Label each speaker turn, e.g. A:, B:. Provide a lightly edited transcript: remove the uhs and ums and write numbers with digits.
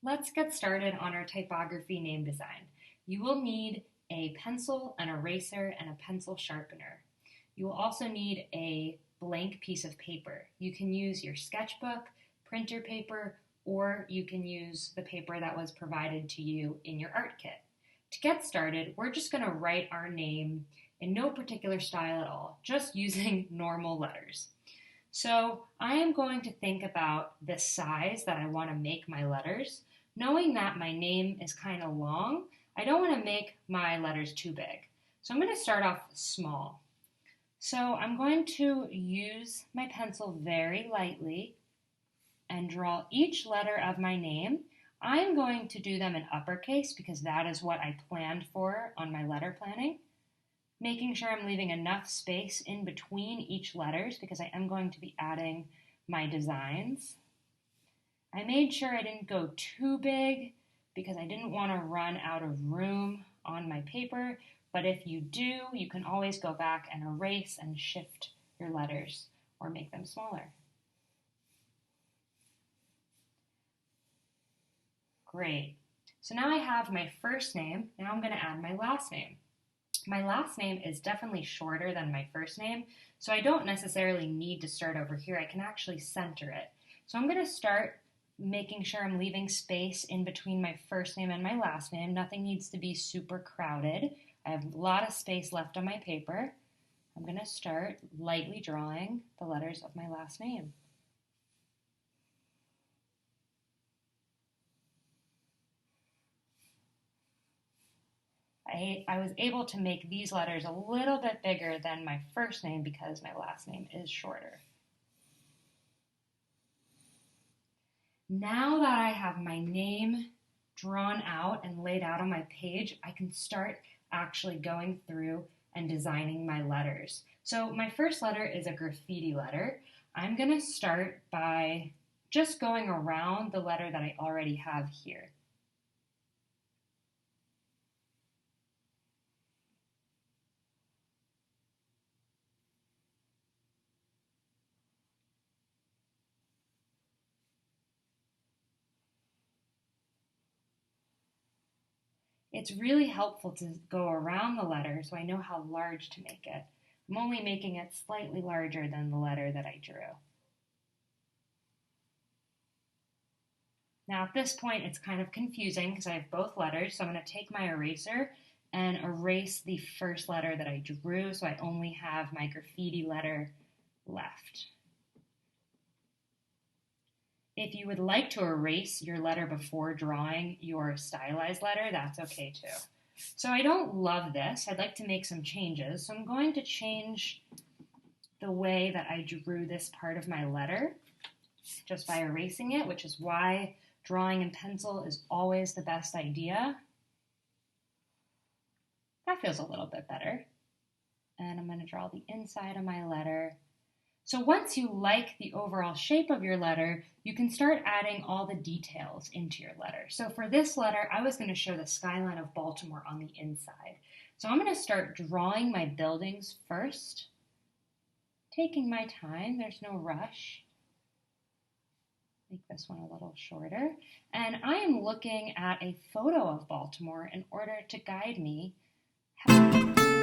A: Let's get started on our typography name design. You will need a pencil, an eraser, and a pencil sharpener. You will also need a blank piece of paper. You can use your sketchbook, printer paper, or you can use the paper that was provided to you in your art kit. To get started, we're just going to write our name in no particular style at all, just using normal letters. So I am going to think about the size that I want to make my letters. Knowing that my name is kind of long, I don't want to make my letters too big. So I'm going to start off small. So I'm going to use my pencil very lightly and draw each letter of my name. I'm going to do them in uppercase because that is what I planned for on my letter planning. Making sure I'm leaving enough space in between each letters because I am going to be adding my designs. I made sure I didn't go too big because I didn't want to run out of room on my paper, but if you do, you can always go back and erase and shift your letters or make them smaller. Great. So now I have my first name. Now I'm going to add my last name. My last name is definitely shorter than my first name, so I don't necessarily need to start over here. I can actually center it. So I'm going to start making sure I'm leaving space in between my first name and my last name. Nothing needs to be super crowded. I have a lot of space left on my paper. I'm going to start lightly drawing the letters of my last name. I was able to make these letters a little bit bigger than my first name because my last name is shorter. Now that I have my name drawn out and laid out on my page, I can start actually going through and designing my letters. So my first letter is a graffiti letter. I'm going to start by just going around the letter that I already have here. It's really helpful to go around the letter so I know how large to make it. I'm only making it slightly larger than the letter that I drew. Now at this point it's kind of confusing because I have both letters, so I'm going to take my eraser and erase the first letter that I drew so I only have my graffiti letter left. If you would like to erase your letter before drawing your stylized letter, that's okay too. So I don't love this. I'd like to make some changes. So I'm going to change the way that I drew this part of my letter just by erasing it, which is why drawing in pencil is always the best idea. That feels a little bit better. And I'm going to draw the inside of my letter. So once you like the overall shape of your letter, you can start adding all the details into your letter. So for this letter, I was going to show the skyline of Baltimore on the inside. So I'm going to start drawing my buildings first, taking my time, there's no rush. Make this one a little shorter. And I am looking at a photo of Baltimore in order to guide me how